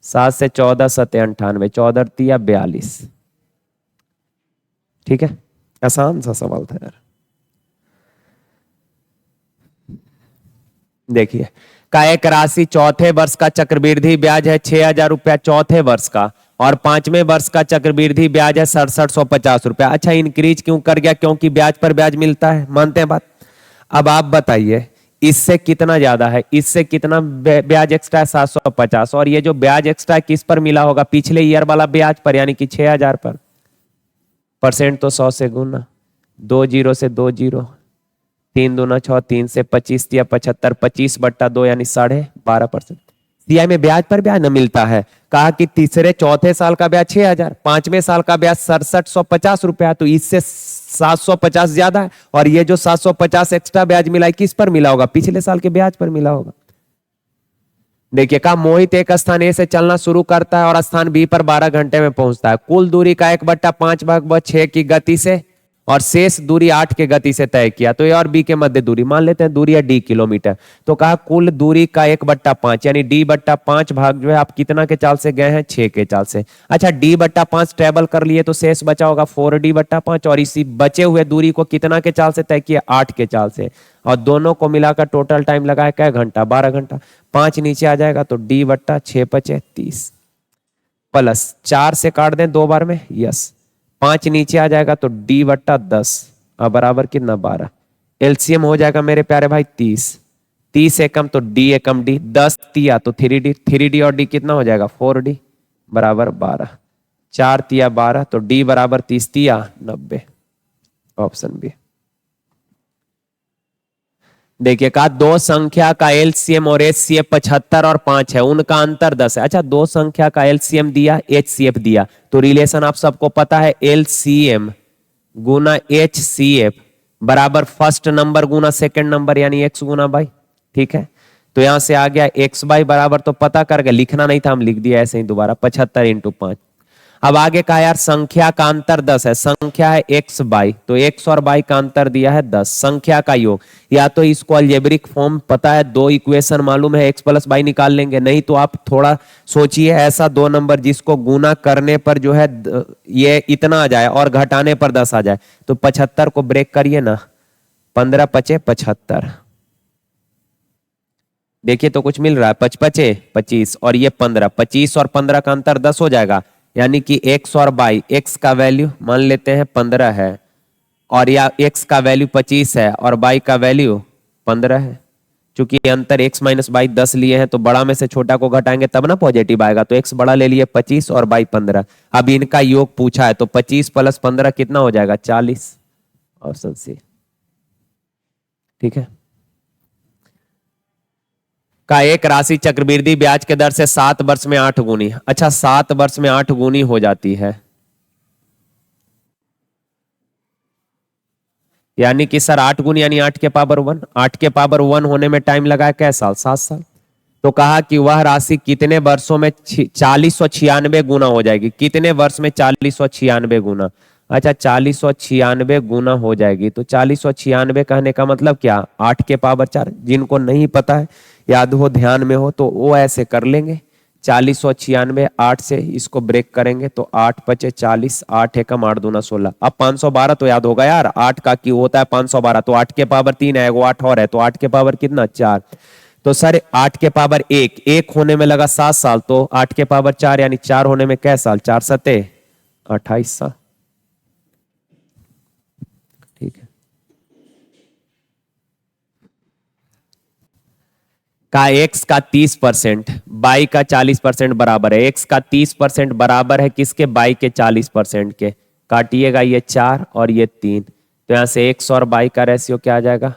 7 से 14 सत्य 98, 14 तिया 42। ठीक है, आसान सा सवाल था यार। देखिए का एक राशि चौथे वर्ष का चक्रवृद्धि ब्याज है 6,000 रुपया चौथे वर्ष का, और 5वें वर्ष का चक्रवृद्धि ब्याज है 6750 रुपया। अच्छा इंक्रीज क्यों कर गया, क्योंकि ब्याज पर ब्याज मिलता है, मानते हैं बात। अब आप बताइए इससे कितना ज्यादा है, इससे कितना ब्याज एक्स्ट्रा है, 750, और ये जो ब्याज एक्स्ट्रा किस पर मिला होगा, पिछले ईयर वाला ब्याज पर, यानी कि 6,000 पर। परसेंट तो 100 से गुना, 2 जीरो से 2 जीरो, 3 दूना 6, 3 से 25 या 75, 25/2 यानी 12.5%। सीआई में ब्याज पर ब्याज न मिलता है। कहा कि तीसरे चौथे साल का ब्याज 6,000, 5वें साल का ब्याज 6750 रुपया, तो इससे 750 ज्यादा है, और ये जो 750 एक्स्ट्रा ब्याज मिला है किस पर मिला होगा, पिछले साल के ब्याज पर मिला होगा। देखिए कहा मोहित एक स्थान ए से चलना शुरू करता है और स्थान बी पर 12 घंटे में पहुंचता है। कुल दूरी का 1/5/6 की गति से और शेष दूरी 8 के गति से तय किया, तो ए और बी के मध्य दूरी मान लेते हैं दूरी है d किलोमीटर। तो कहा कुल दूरी का 1/5 यानी d/5 भाग जो है आप कितना के चाल से गए हैं, 6 के चाल से। अच्छा d/5 ट्रेवल कर लिए तो शेष बचा होगा 4d/5 और इसी बचे हुए दूरी को कितना के चाल से तय किया, 8 के चाल से। और दोनों को मिलाकर टोटल टाइम लगा है क्या घंटा, 12 घंटा। 5 नीचे आ जाएगा तो d/6 × 30 प्लस 4 से काट दें 2 बार में, यस 5 नीचे आ जाएगा तो d/10 अब बराबर कितना 12। एलसीएम हो जाएगा मेरे प्यारे भाई 30, 30 एकम तो d एकम d, 10 तिया तो 3d, 3d और d कितना हो जाएगा 4d बराबर 12, 4 तिया 12 तो d बराबर 30 तिया 90, ऑप्शन बी। देखिए कहा दो संख्या का एलसीएम और एचसीएफ 75 और 5 है, उनका अंतर 10 है। अच्छा दो संख्या का एलसीएम दिया, एचसीएफ दिया, तो रिलेशन आप सबको पता है एलसीएम गुना एचसीएफ बराबर फर्स्ट नंबर गुना सेकंड नंबर यानी एक्स गुना बाई, ठीक है। तो यहां से आ गया एक्स बाई बराबर, तो पता करके लिखना नहीं था हम लिख दिया ऐसे ही दोबारा 75 × 5। अब आगे कहा यार संख्या का अंतर 10 है, संख्या है x बाई, तो x और बाई का अंतर दिया है 10, संख्या का योग या तो इसको अलजेब्रिक फॉर्म पता है, दो इक्वेशन मालूम है x + बाई निकाल लेंगे, नहीं तो आप थोड़ा सोचिए ऐसा दो नंबर जिसको गुना करने पर जो है ये इतना आ जाए और घटाने पर 10 आ जाए, तो 75 को ब्रेक करिए ना, 15 × 5 = 75, देखिए तो कुछ मिल रहा है 5 × 5 = 25 और ये 15, 25 और 15 का अंतर 10 हो जाएगा, यानी कि x और बाई, x का वैल्यू मान लेते हैं 15 है और या x का वैल्यू 25 है और बाई का वैल्यू 15 है। चूंकि अंतर x - बाई 10 लिए हैं तो बड़ा में से छोटा को घटाएंगे तब ना पॉजिटिव आएगा, तो x बड़ा ले लिए 25 और बाई 15। अब इनका योग पूछा है तो 25 + 15 कितना हो जाएगा 40, ऑप्शन सी, ठीक है। का एक राशि चक्रवृद्धि ब्याज के दर से 7 वर्ष में 8 गुनी, अच्छा 7 वर्ष में 8 गुनी हो जाती है, यानी कि सर 8 गुनी यानी 8 के पावर 1, 8 के पावर 1 होने में टाइम लगा है क्या साल, 7 साल। तो कहा कि वह राशि कितने वर्षों में 4096 गुना हो जाएगी, कितने वर्ष में 4096 गुना, अच्छा 4096 गुना हो जाएगी, तो 4096 कहने का मतलब क्या 8 के पावर 4, जिनको नहीं पता है याद हो ध्यान में हो तो वो ऐसे कर लेंगे, 4096 8 से इसको ब्रेक करेंगे तो 8 × 5 = 40, 8 एकम 8 दूना 16, अब 512 तो याद होगा यार, 8 का क्यों होता है 512, तो 8 के पावर 3 है, वो 8 और है, तो 8 के पावर कितना 4, तो सर 8 के पावर 1 होने में लगा 7 साल, तो 8 के पावर 4 यानी 4 होने में कै साल, 4 × 7 = 28 साल, ठीक है। का x का 30% बाई का 40% बराबर है, x का 30% बराबर है किसके, बाई के 40% के, काटिएगा ये 4 और ये 3, तो यहां से x और बाई का रेशियो क्या आ जाएगा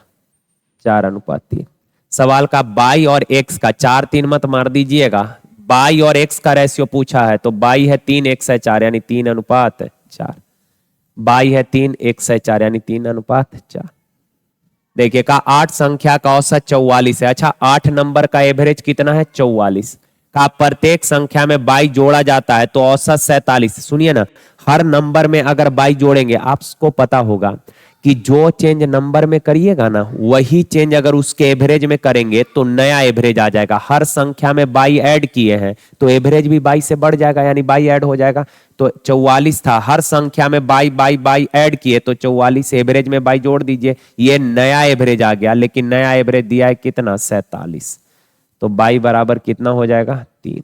4:3। सवाल का बाई और x का 4 3 मत मार दीजिएगा, बाई और x का रेशियो पूछा है, तो बाई है 3 x है 4 यानी 3:4, बाई है 3 x है 4 यानी 3:4। देखिए का 8 संख्या का औसत 44 है, अच्छा 8 नंबर का एवरेज कितना है 44, का प्रत्येक संख्या में बाई जोड़ा जाता है तो औसत 47। सुनिए ना, हर नंबर में अगर बाई जोड़ेंगे आपको पता होगा कि जो चेंज नंबर में करिएगा ना वही चेंज अगर उसके एवरेज में करेंगे तो नया एवरेज आ जाएगा। हर संख्या में बाई ऐड किए हैं तो एवरेज भी बाई से बढ़ जाएगा यानी बाई ऐड हो जाएगा, तो 44 था, हर संख्या में बाई बाई बाई ऐड किए तो 44, एवरेज में बाई जोड़ दीजिए, ये नया एवरेज आ गया, लेकिन नया एवरेज दिया है कितना 47, तो बाई बराबर कितना हो जाएगा 3।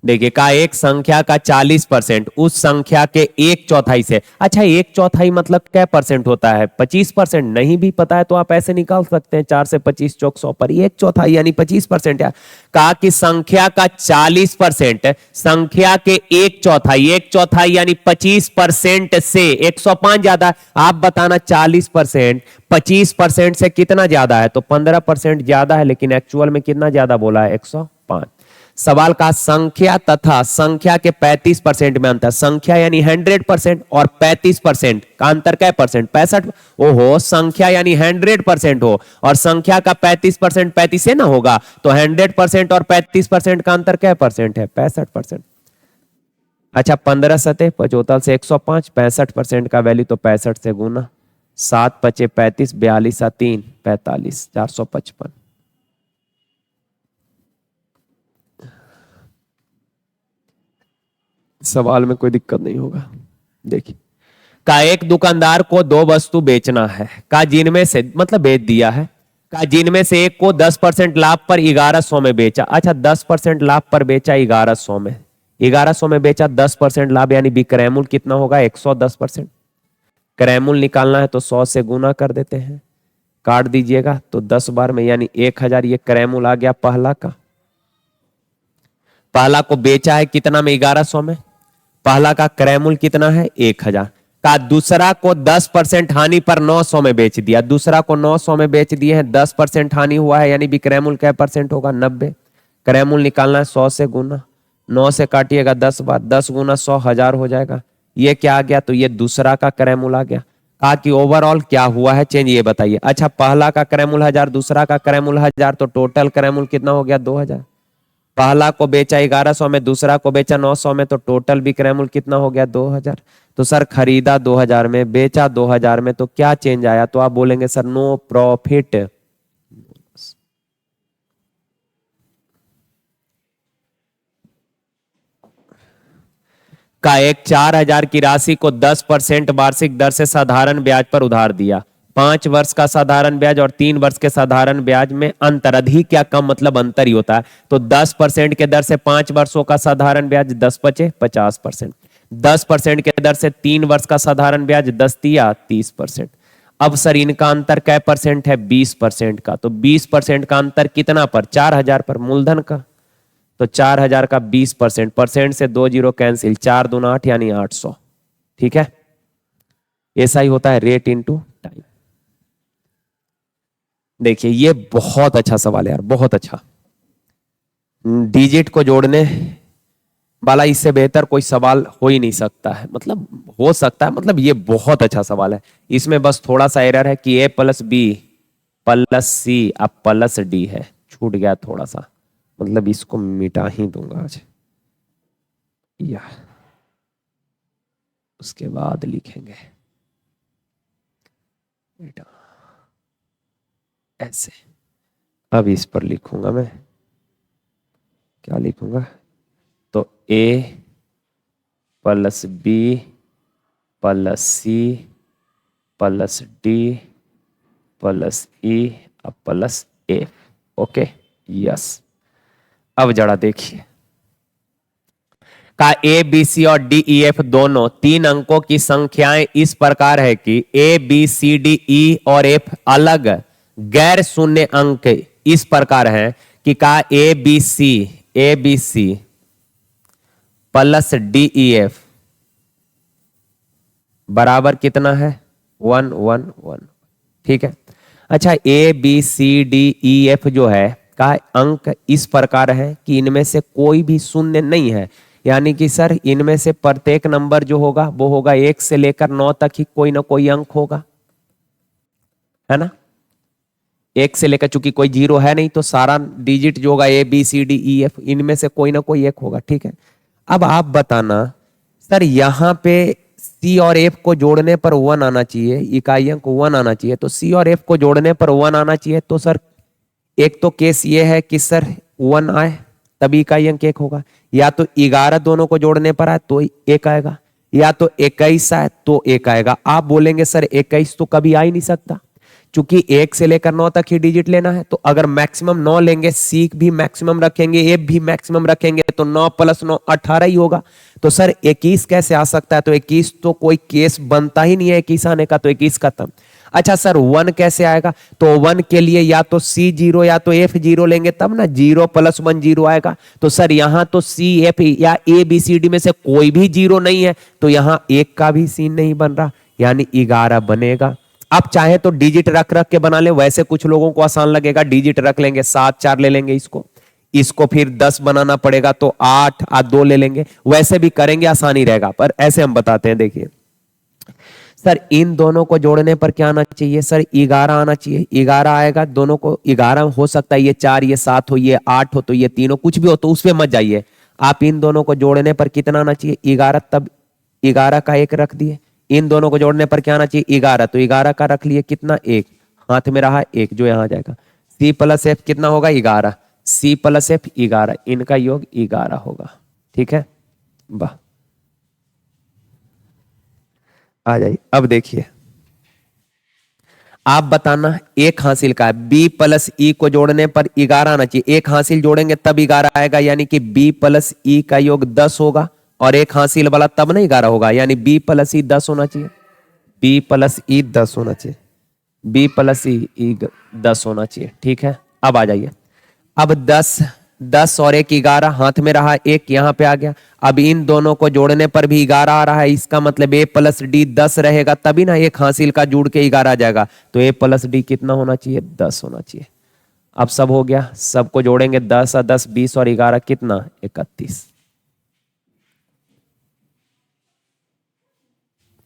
देखिए का एक संख्या का 40% उस संख्या के 1/4 से, अच्छा 1/4 मतलब क्या परसेंट होता है 25%, नहीं भी पता है तो आप ऐसे निकाल सकते हैं 4 से 25 चौक 100 पर 1/4 यानी 25% है। कहा कि संख्या का 40% संख्या के 1/4 यानी 25% से 105 ज्यादा, आप बताना 40% 25% से कितना ज्यादा है, तो 15% ज्यादा है, लेकिन एक्चुअल में कितना ज्यादा बोला है 105। सवाल का संख्या तथा संख्या के 35% में अंतर, संख्या यानी 100% और 35% का अंतर क्या परसेंट 65, ओहो संख्या यानी 100% हो और संख्या का 35% 35 ना होगा, तो 100% और 35% का अंतर क्या परसेंट है 65%। अच्छा 15 सतह 75 से 105, 65% का वैल्यू तो 65 से गुना, 7 पचे 35, 42 सा 3 45, 455। सवाल में कोई दिक्कत नहीं होगा। देखिए, का एक दुकानदार को दो वस्तु बेचना है, का जिनमें से मतलब बेच दिया है, का जिनमें से एक को 10% लाभ पर 1100 में बेचा। अच्छा 10% लाभ पर बेचा 1100 में, 1100 में बेचा 10% लाभ, यानी विक्रय मूल्य कितना होगा 110%। क्रय मूल्य निकालना है तो 100 से गुना कर देते हैं, काट दीजिएगा तो 10 बार में यानी 1000 ये क्रय मूल्य आ गया पहला का। पहला को बेचा है कितना में 1100 में, पहला का क्रय मूल्य कितना है 1000 का। दूसरा को 10% हानि पर 900 में बेच दिया, दूसरा को 900 में बेच दिए हैं, 10% हानि हुआ है यानी विक्रय मूल्य क्या परसेंट होगा 90। क्रय मूल्य निकालना है 100 से गुना, 9 से काटिएगा 10 बार, 10 गुना 100 1000 हो जाएगा। ये क्या आ गया तो ये दूसरा का क्रय मूल्य आ गया। कहा कि ओवरऑल क्या हुआ है चेंज ये बताइए। अच्छा पहला का क्रय मूल्य 1000, दूसरा का क्रय मूल्य 1000, तो टोटल क्रय मूल्य कितना हो गया 2000। पहला को बेचा 1100 में, दूसरा को बेचा 900 में, तो टोटल विक्रय मूल्य कितना हो गया 2000। तो सर खरीदा 2000 में, बेचा 2000 में, तो क्या चेंज आया, तो आप बोलेंगे सर नो प्रॉफिट। का एक 4000 की राशि को 10% वार्षिक दर से साधारण ब्याज पर उधार दिया। 5 वर्ष का साधारण ब्याज और 3 वर्ष के साधारण ब्याज में अंतर, अधिक या कम मतलब अंतर ही होता है। तो 10% के दर से 5 वर्षों का साधारण ब्याज 10 बचे 50%, 10% के दर से 3 वर्ष का साधारण ब्याज 10 दिया 30%। अब सर इनका अंतर कै परसेंट है 20% का, तो 20% का अंतर कितना पर 4000 पर मूलधन का, तो 4000 का 20%, परसेंट से 2 जीरो कैंसिल, 4 दूना 8 यानी 800। ठीक है, ऐसा ही होता है रेट इनटू टाइम। देखिए ये बहुत अच्छा सवाल है यार, बहुत अच्छा। डिजिट को जोड़ने वाला इससे बेहतर कोई सवाल हो ही नहीं सकता है, मतलब हो सकता है, मतलब ये बहुत अच्छा सवाल है। इसमें बस थोड़ा सा एरर है कि a प्लस बी प्लस सी अब प्लस डी है, छूट गया थोड़ा सा, मतलब इसको मिटा ही दूंगा आज या उसके बाद लिखेंगे बेटा ऐसे। अब इस पर लिखूंगा मैं, क्या लिखूंगा, तो a plus B plus C plus D plus E अब प्लस एफ। Okay yes. अब जरा देखिए, का ए बी सी और डी ई एफ दोनों 3 अंकों की संख्याएं इस प्रकार है कि ए बी सी डी ई और एफ अलग गैर शून्य अंक इस प्रकार है कि का A B C plus D E F बराबर कितना है 1 1 1। ठीक है। अच्छा A B C D E F जो है का अंक इस प्रकार है कि इनमें से कोई भी शून्य नहीं है, यानी कि सर इनमें से प्रत्येक नंबर जो होगा वो होगा 1 से लेकर 9 तक ही कोई ना कोई अंक होगा, है ना। 1 से लेकर, चूंकि कोई जीरो है नहीं तो सारा डिजिट जो होगा A B C D E F इनमें से कोई ना कोई एक होगा। ठीक है। अब आप बताना सर यहाँ पे सी और एफ को जोड़ने पर 1 आना चाहिए, इकाई अंक 1 आना चाहिए, तो सी और एफ को जोड़ने पर 1 आना चाहिए। तो सर एक तो केस ये है कि सर 1 आए तभी इकाई अंक 1 होगा, या तो 11 दोनों को जोड़ने पर आए तो 1 आएगा, या तो 21 आए तो 1 आएगा। आप बोलेंगे सर 21 तो कभी आ ही नहीं सकता, चूंकि 1 से लेकर 9 तक ही डिजिट लेना है। तो अगर मैक्सिमम 9 लेंगे, सी भी मैक्सिमम रखेंगे, एफ भी मैक्सिमम रखेंगे, तो 9 प्लस 9 18 ही होगा। तो सर 21 कैसे आ सकता है, तो 21 तो कोई केस बनता ही नहीं है 21 आने का, तो 21 खत्म। अच्छा सर 1 कैसे आएगा, तो 1 के लिए या तो सी जीरो या तो एफ जीरो लेंगे तब ना, 0 + 1 0 आएगा। तो सर यहां तो सी एफ या ए बी सी डी में से कोई भी जीरो नहीं है, तो यहां 1 का भी सीन नहीं बन रहा, यानी 11 बनेगा। आप चाहे तो डिजिट रख रख के बना ले, वैसे कुछ लोगों को आसान लगेगा, डिजिट रख लेंगे 7 4 ले लेंगे, इसको फिर 10 बनाना पड़ेगा तो 8 2 ले लेंगे, वैसे भी करेंगे आसानी रहेगा। पर ऐसे हम बताते हैं, देखिए सर इन दोनों को जोड़ने पर क्या आना चाहिए, सर 11 आना चाहिए। 11 आएगा, दोनों को 11 हो सकता है ये 4 ये 7 हो ये 8 हो, तो ये तीनों कुछ भी हो, तो उसमें मत जाइए, आप इन दोनों को जोड़ने पर कितना आना चाहिए 11, तब 11 का एक रख दिए। इन दोनों को जोड़ने पर क्या आना चाहिए 11, तो 11 का रख लिए कितना एक, हाथ में रहा एक जो यहां जाएगा। सी प्लस एफ कितना होगा 11, सी प्लस एफ 11, इनका योग 11 होगा। ठीक है, वाह, आ जाइए। अब देखिए आप बताना एक हासिल का है, बी प्लस ई को जोड़ने पर 11 आना चाहिए। एक हासिल जोड़ेंगे तब 11 आएगा, यानी कि बी प्लस ई का योग 10 होगा, और एक हासिल वाला तब नहीं 11 होगा, यानी बी प्लस ई 10 होना चाहिए। बी प्लस ई 10 होना चाहिए, बी प्लस ई 10 होना चाहिए। ठीक है, अब आ जाइए। अब 10, 10 और एक 11, हाथ में रहा एक, यहां पे आ गया। अब इन दोनों को जोड़ने पर भी 11 आ रहा है, इसका मतलब ए प्लस डी 10 रहेगा, तभी ना एक हासिल का जुड़ के 11 आ जाएगा। तो ए प्लस डी कितना होना चाहिए 10 होना चाहिए। अब सब हो गया, सबको जोड़ेंगे 10 और 10 20 और 11 कितना 31।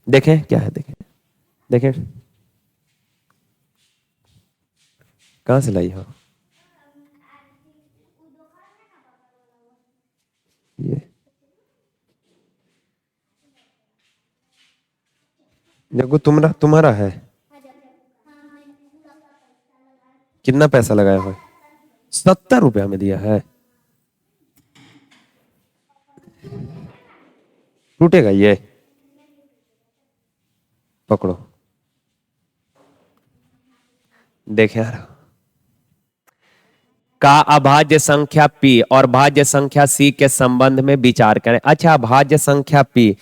देखें क्या है, देखें देखें कहां से लाई हो ये, देखो तुम्हारा है, कितना पैसा लगाया हो 70 रुपया में दिया है, टूटेगा ये, पकड़ो। देखें यार, का अभाज्य संख्या p और भाज्य संख्या c के संबंध में विचार करें। अच्छा, अभाज्य संख्या p,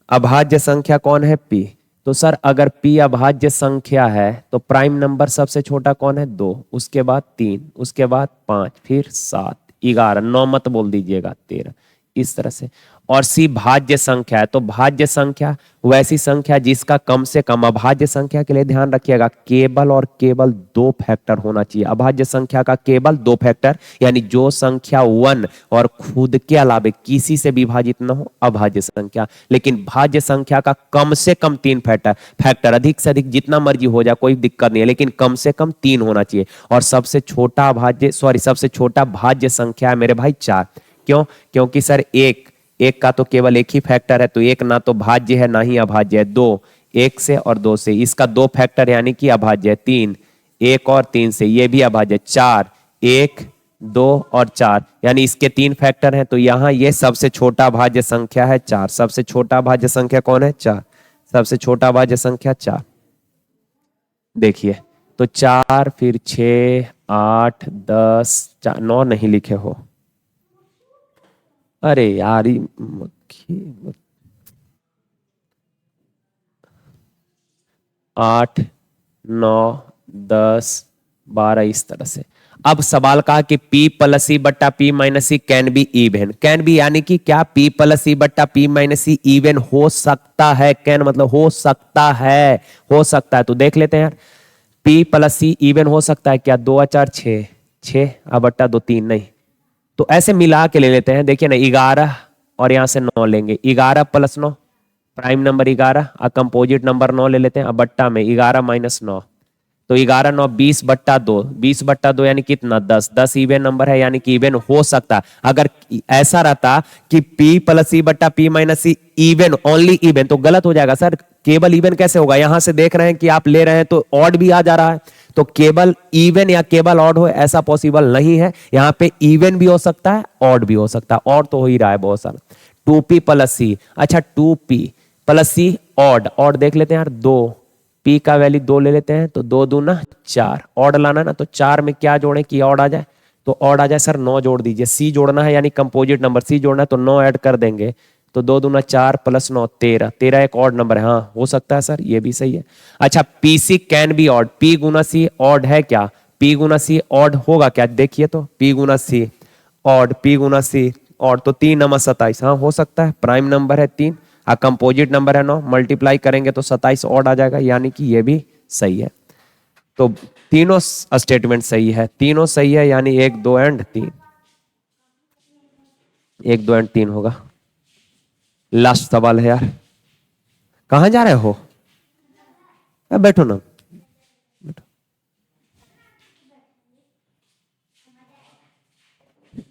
अभाज्य संख्या कौन है p, तो सर अगर p अभाज्य संख्या है तो प्राइम नंबर सबसे छोटा कौन है 2, उसके बाद 3, उसके बाद 5, फिर 7, 11, 9 मत बोल दीजिएगा 13, इस तरह से। और सी भाज्य संख्या है, तो भाज्य संख्या वैसी संख्या जिसका कम से कम, अभाज्य संख्या के लिए ध्यान रखिएगा केवल और केवल 2 फैक्टर होना चाहिए। अभाज्य संख्या का केवल 2 फैक्टर, यानी जो संख्या 1 और खुद के अलावे किसी से विभाजित न हो अभाज्य संख्या। लेकिन भाज्य संख्या का कम से कम 3 फैक्टर, फैक्टर अधिक से अधिक जितना मर्जी हो जाए कोई दिक्कत नहीं है, लेकिन कम से कम 3 होना चाहिए। और सबसे छोटा अभाज्य, सॉरी, सबसे छोटा भाज्य संख्या है मेरे भाई 4। क्यों? क्योंकि सर एक का तो केवल एक ही फैक्टर है, तो एक ना तो भाज्य है ना ही अभाज्य है। 2 1 से और 2 से, इसका 2 फैक्टर यानी कि अभाज्य है। 3 1 और 3 से, ये भी अभाज्य। 4 1 2 और 4, यानी इसके 3 फैक्टर हैं, तो यहां ये सबसे छोटा भाज्य संख्या है 4। सबसे छोटा भाज्य संख्या कौन है 4, सबसे छोटा भाज्य संख्या 4। देखिए तो 4 फिर 6 8 10 9 नहीं लिखे हो, अरे यार मक्खी, 8 9 10 12, इस तरह से। अब सवाल कहा कि P प्लस सी बट्टा P minus C can be even, can be यानी कि क्या P प्लस सी बट्टा P माइनस सी इवन हो सकता है। कैन मतलब हो सकता है, हो सकता है। तो देख लेते हैं यार, P प्लस सी इवन हो सकता है क्या, 2 4 6, 6 अब बट्टा 2 3 नहीं, तो ऐसे मिला के ले लेते हैं। देखिए ना 11 और यहां से 9 लेंगे, 11 प्लस 9 प्राइम नंबर 11 और कंपोजिट नंबर 9 ले लेते हैं। अब बट्टा में 11 माइनस 9, तो 11 9 20 बट्टा 2, 20 बट्टा 2 यानी कितना 10, 10 इवन नंबर है, यानी कि इवन हो सकता है। अगर ऐसा रहता कि P प्लस सी बट्टा P minus see even, only even, तो गलत हो जाएगा सर। केवल इवन कैसे होगा, यहां से देख रहे हैं कि आप ले रहे हैं तो ऑड भी आ जा रहा है, तो केवल इवन या केवल ऑड हो ऐसा पॉसिबल नहीं है। यहां पे इवन भी हो सकता है, ऑड भी हो सकता है, ऑड तो हो ही रहा है बहुत सारा। 2P प्लस सी, अच्छा 2P प्लस सी ऑड, ऑड देख लेते हैं यार, 2 P का वैल्यू 2 ले लेते हैं, तो 2 दूना 4, ऑड लाना ना, तो 4 में क्या जोड़े कि ऑड आ जाए, तो ऑड आ जाए सर 9 जोड़ दीजिए। सी जोड़ना है यानी कंपोजिट नंबर सी जोड़ना है, तो 9 ऐड कर देंगे, तो 2 दूना 4 प्लस 9 13, 13 एक ऑड नंबर है, हाँ हो सकता है सर, ये भी सही है। अच्छा P C can be odd, P गुना सी ऑड है क्या, P गुना सी ऑड होगा क्या, देखिए तो P गुना सी ऑड, P गुना सी ऑड, तो 3 नंबर 27, हाँ हो सकता है, प्राइम नंबर है 3 और कंपोजिट नंबर है 9, मल्टीप्लाई करेंगे तो 27 ऑड आ जाएगा, यानी कि ये भी सही है। तो तीनों स्टेटमेंट सही है, तीनों सही है, यानी 1 2 एंड 3, 1 2 एंड 3 होगा। लास्ट सवाल है यार, कहां जा रहे हो, बैठो ना,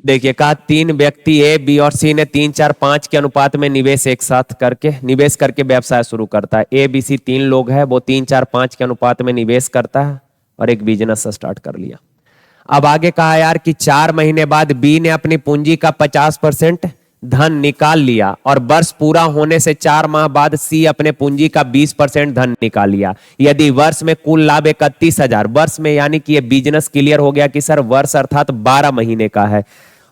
देखिए कहा 3 व्यक्ति ए बी और सी ने 3 4 5 के अनुपात में निवेश एक साथ करके निवेश करके व्यवसाय शुरू करता है। ए बी सी 3 लोग हैं, वो 3 4 5 के अनुपात में निवेश करता है और एक बिजनेस स्टार्ट कर लिया। अब आगे कहा यार कि 4 महीने बाद बी ने अपनी पूंजी का 50% धन निकाल लिया और वर्ष पूरा होने से 4 माह बाद सी अपने पूंजी का 20% धन निकाल लिया। यदि वर्ष में कुल लाभ 31,000 वर्ष में, यानी कि ये बिजनेस क्लियर हो गया कि सर वर्ष अर्थात 12 महीने का है।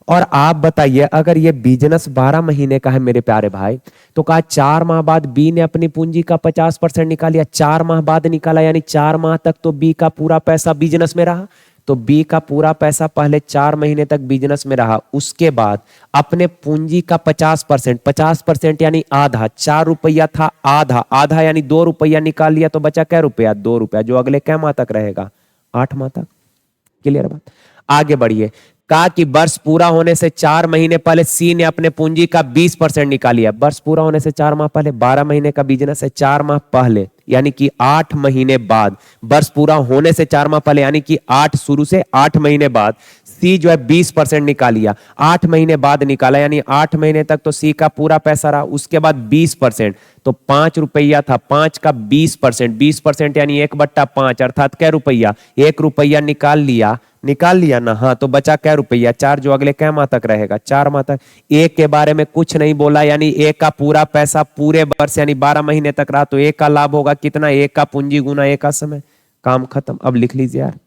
और आप बताइए अगर ये बिजनेस 12 महीने का है मेरे प्यारे भाई, तो कहा 4 माह बाद बी ने अपनी पूंजी का 50% निकाल लिया। 4 माह बाद निकाला यानी 4 माह तक तो बी का पूरा पैसा बिजनेस में रहा। तो बी का पूरा पैसा पहले 4 महीने तक बिजनेस में रहा, उसके बाद अपने पूंजी का 50% यानी आधा, 4 रुपया था, आधा यानी 2 रुपया निकाल लिया तो बचा क्या रुपया, 2 रुपया, जो अगले क्या माह तक रहेगा, 8 माह तक। क्लियर बात। आगे बढ़िए। कहा कि वर्ष पूरा होने से 4 महीने पहले सी ने अपने पूंजी का 20% निकाल लिया। वर्ष पूरा होने से 4 माह पहले, 12 महीने का बिजनेस है, 4 माह पहले यानी कि 8 महीने बाद, वर्ष पूरा होने से 4 माह पहले यानी कि 8 शुरू से 8 महीने बाद सी जो है 20% निकाल लिया। 8 महीने बाद निकाला यानी 8 महीने तक तो सी का पूरा पैसा रहा, उसके बाद 20%, तो 5 रुपया था, 5 का 20% यानी 1/5 अर्थात क्या रुपया, 1 रुपया निकाल लिया ना। हाँ, तो बचा क्या रुपया, 4, जो अगले क्या माह तक रहेगा, 4 माह तक। ए के बारे में कुछ नहीं बोला यानी ए का पूरा पैसा पूरे वर्ष यानी 12 महीने तक रहा, तो ए का लाभ होगा कितना, ए का पूंजी गुना ए का समय, काम खत्म। अब लिख लीजिए यार,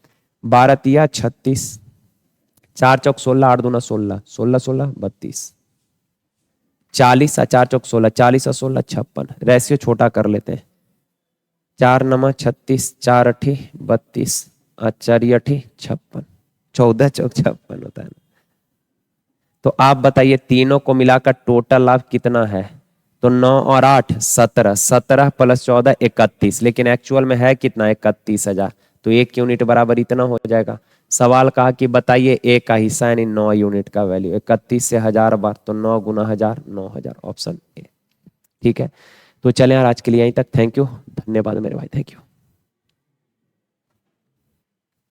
12 तिया 36, 4 चौक 16, 8 दूना 16, 16 16 32, 40 और 4 चौक 16, 40 और 16 56। रेशियो छोटा कर लेते हैं, 4 नमा 36, 4 अठी 32, 4 अठी 56, 14 चौक 56 होता है ना। तो आप बताइए तीनों को मिलाकर टोटल लाभ कितना है, तो 9 और 8 17, 17 प्लस 14 31, लेकिन एक्चुअल में है कितना, 31,000। तो 1 यूनिट बराबर इतना हो जाएगा। सवाल कहा कि बताइए ए का हिस्सा यानी 9 यूनिट का वैल्यू, 31 से 1000 बार, तो 9 गुना 1000 9000, ऑप्शन ए। ठीक है, तो चलें यार आज के लिए यहीं तक। थैंक यू, धन्यवाद मेरे भाई, थैंक यू।